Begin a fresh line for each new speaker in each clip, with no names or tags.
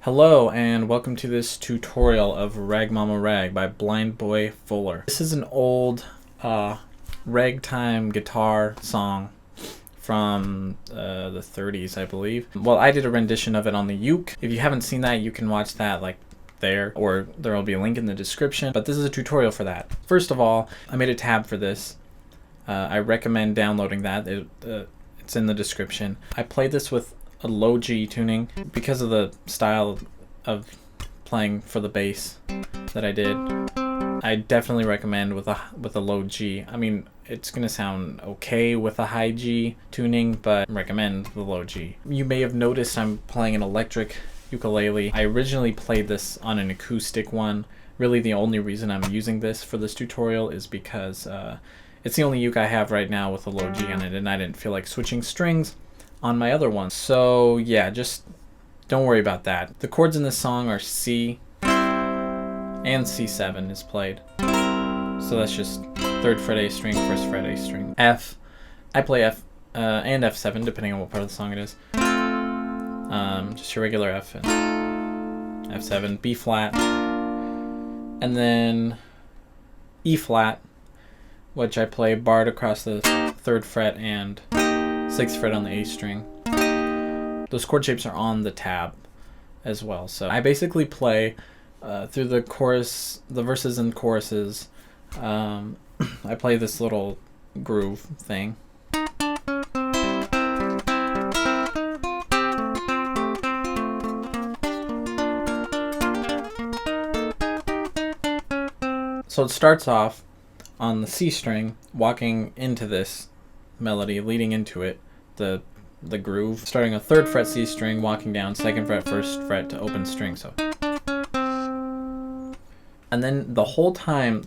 Hello and welcome to this tutorial of Rag Mama Rag by Blind Boy Fuller. This is an old ragtime guitar song from the 30s, I believe. Well, I did a rendition of it on the uke. If you haven't seen that, you can watch that like there, or there will be a link in the description. But this is a tutorial for that. First of all, I made a tab for this. I recommend downloading that. It's in the description. I played this with a low G tuning because of the style of playing for the bass that I did. I definitely recommend with a low G. I mean, it's gonna sound okay with a high G tuning, but I recommend the low G. You may have noticed I'm playing an electric ukulele. I originally played this on an acoustic one. Really, the only reason I'm using this for this tutorial is because it's the only uke I have right now with a low G on it, and I didn't feel like switching strings on my other one. So yeah, just don't worry about that. The chords in this song are C and C7 is played. So that's just 3rd fret A string, 1st fret A string. F, I play F and F7 depending on what part of the song it is. Just your regular F and F7, B flat, and then E flat, which I play barred across the 3rd fret and 6th fret on the A string. Those chord shapes are on the tab as well. So I basically play through the chorus, the verses and choruses. I play this little groove thing. So it starts off on the C string, walking into this melody, leading into it, the groove, starting a 3rd fret C string, walking down 2nd fret, 1st fret to open string. So, and then the whole time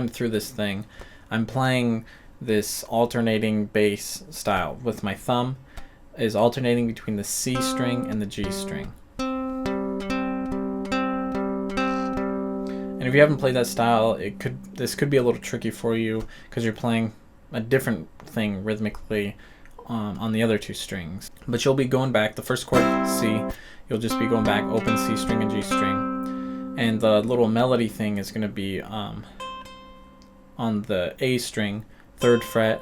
through this thing, I'm playing this alternating bass style with my thumb is alternating between the C string and the G string. And if you haven't played that style, this could be a little tricky for you because you're playing a different thing rhythmically on the other 2 strings. But you'll be going back, the first chord C, you'll just be going back open C string and G string. And the little melody thing is going to be on the A string, 3rd fret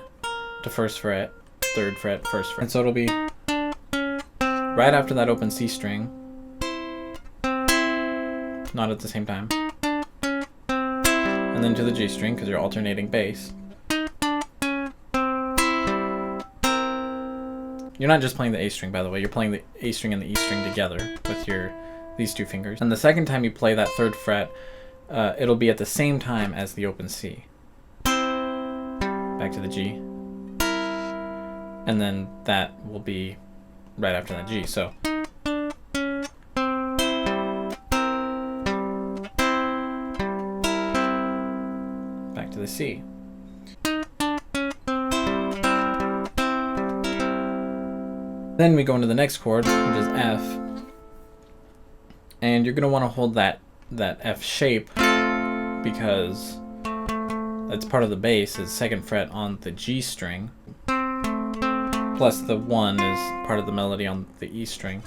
to 1st fret, 3rd fret, 1st fret. And so it'll be right after that open C string, not at the same time, and then to the G string because you're alternating bass. You're not just playing the A string, by the way. You're playing the A string and the E string together with these 2 fingers. And the second time you play that 3rd fret, it'll be at the same time as the open C. Back to the G. And then that will be right after that G. So back to the C. Then we go into the next chord, which is F, and you're going to want to hold that F shape because that's part of the bass is 2nd fret on the G string, plus the 1 is part of the melody on the E string.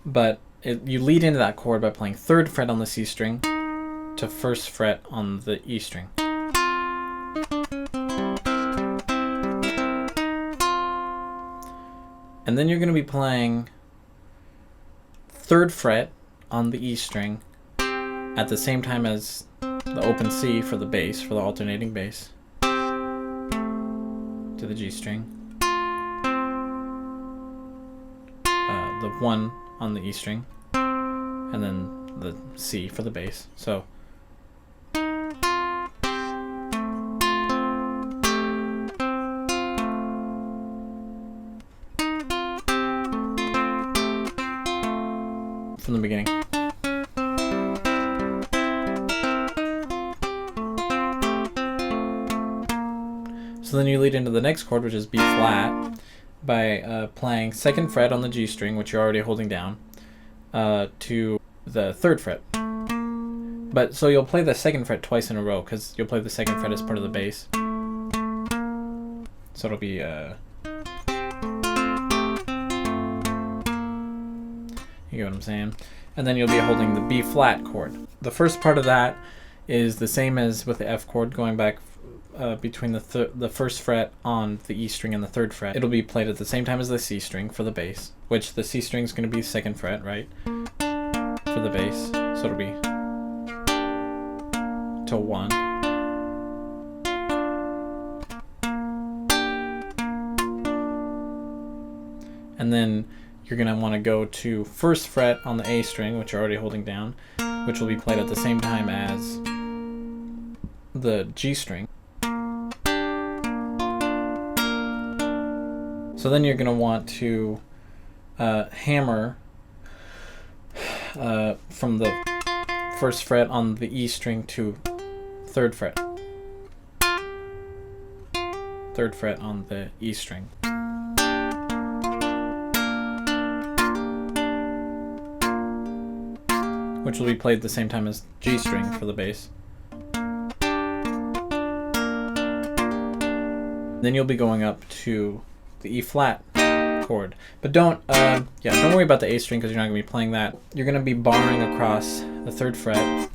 But you lead into that chord by playing 3rd fret on the C string to 1st fret on the E string. And then you're going to be playing 3rd fret on the E string at the same time as the open C for the bass, for the alternating bass, to the G string. The 1 on the E string, and then the C for the bass. So from the beginning. So then you lead into the next chord, which is B flat, by playing 2nd fret on the G string, which you're already holding down, to the 3rd fret. But so you'll play the 2nd fret twice in a row because you'll play the 2nd fret as part of the bass. So it'll be You get what I'm saying? And then you'll be holding the B flat chord. The first part of that is the same as with the F chord, going back between the first fret on the E string and the third fret. It'll be played at the same time as the C string for the bass, which the C string is going to be second fret, right? For the bass. So it'll be to 1. And then you're going to want to go to first fret on the A string, which you're already holding down, which will be played at the same time as the G string. So then you're going to want to hammer from the first fret on the E string to third fret. Third fret on the E string. Which will be played at the same time as G string for the bass. Then you'll be going up to the E flat chord. But don't worry about the A string because you're not going to be playing that. You're going to be barring across the third fret,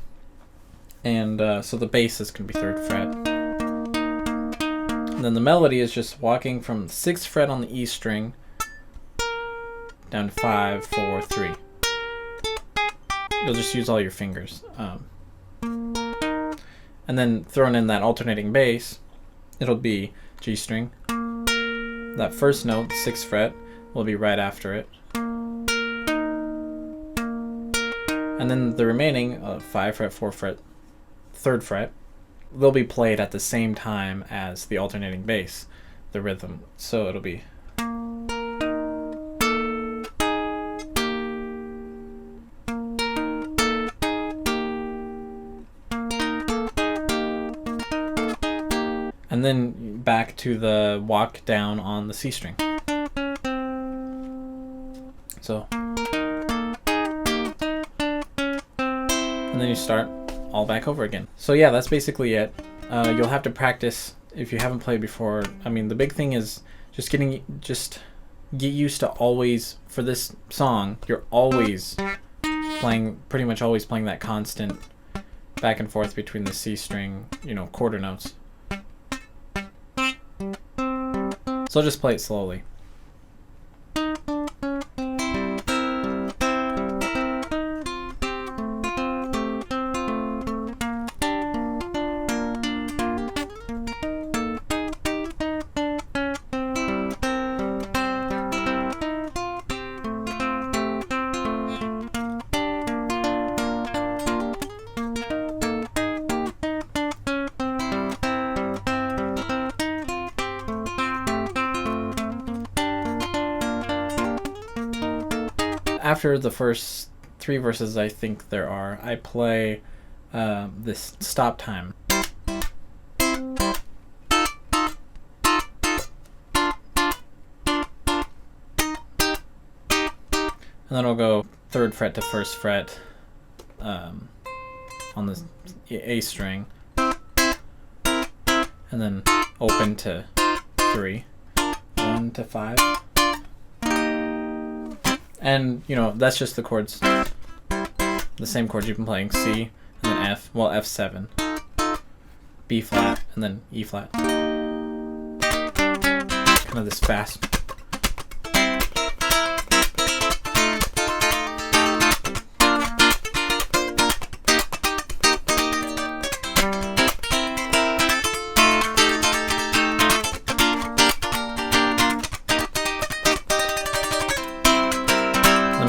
and so the bass is going to be third fret. And then the melody is just walking from the 6th fret on the E string down to 5, 4, 3. You'll just use all your fingers. And then throwing in that alternating bass, it'll be G string. That first note, 6th fret, will be right after it. And then the remaining 5 fret, 4 fret, 3rd fret, they'll be played at the same time as the alternating bass, the rhythm. So it'll be and then back to the walk down on the C string. So, and then you start all back over again. So yeah, that's basically it. You'll have to practice if you haven't played before. I mean, the big thing is just get used to always, for this song, you're always playing, pretty much always playing that constant back and forth between the C string, quarter notes. So I'll just play it slowly. After the first 3 verses, I think there are, I play this stop time. And then I'll go 3rd fret to 1st fret on the A string, and then open to 3, 1 to 5. And, that's just the chords, the same chords you've been playing, C, and then F, well, F7, B flat, and then E flat. Kind of this fast.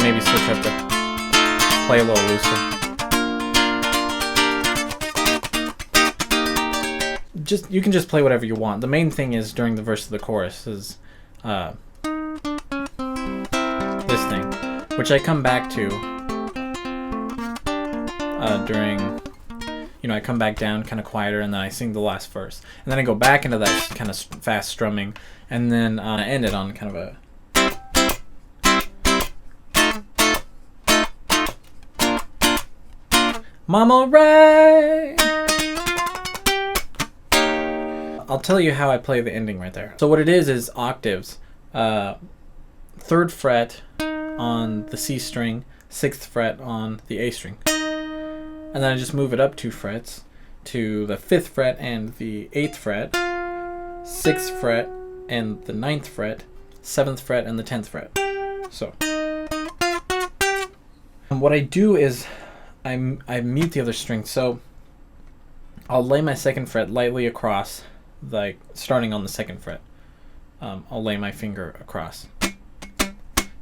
Maybe switch up to play a little looser. You can just play whatever you want. The main thing is during the verse of the chorus is this thing, which I come back to during, I come back down kind of quieter, and then I sing the last verse, and then I go back into that kind of fast strumming, and then I end it on kind of a Mama Ray. I'll tell you how I play the ending right there. So what it is octaves. 3rd fret on the C string, 6th fret on the A string. And then I just move it up 2 frets to the 5th fret and the 8th fret, 6th fret and the 9th fret, 7th fret and the 10th fret. So, and what I do is I mute the other string. So I'll lay my 2nd fret lightly across, like starting on the 2nd fret. I'll lay my finger across.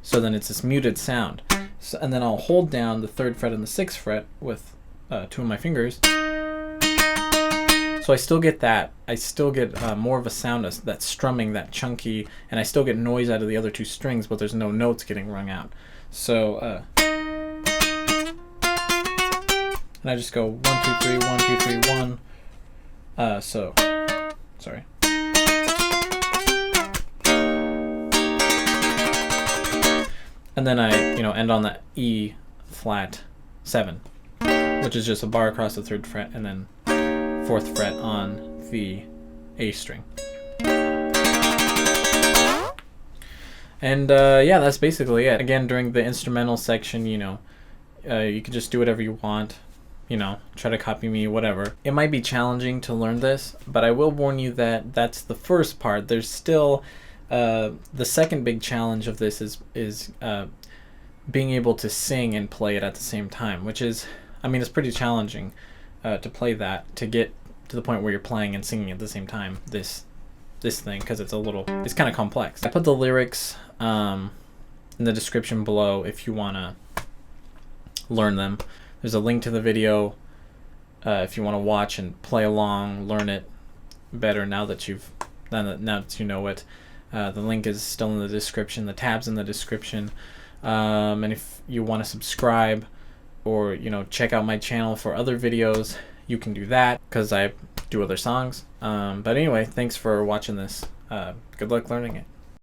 So then it's this muted sound. So, and then I'll hold down the 3rd fret and the 6th fret with 2 of my fingers. So I still get that. I still get more of a sound, that strumming, that chunky, and I still get noise out of the other 2 strings, but there's no notes getting rung out. So, and I just go 1, 2, 3, 1, 2, 3, 1. So, sorry. And then I, end on that E flat 7, which is just a bar across the 3rd fret, and then 4th fret on the A string. And yeah, that's basically it. Again, during the instrumental section, you can just do whatever you want. Try to copy me, whatever. It might be challenging to learn this, but I will warn you that that's the first part. There's still the second big challenge of this is being able to sing and play it at the same time, which is, it's pretty challenging to play that, to get to the point where you're playing and singing at the same time, this thing, because it's kind of complex. I put the lyrics in the description below if you want to learn them. There's a link to the video if you want to watch and play along, learn it better now that you know it. The link is still in the description. The tab's in the description. And if you want to subscribe or check out my channel for other videos, you can do that because I do other songs. But anyway, thanks for watching this. Good luck learning it.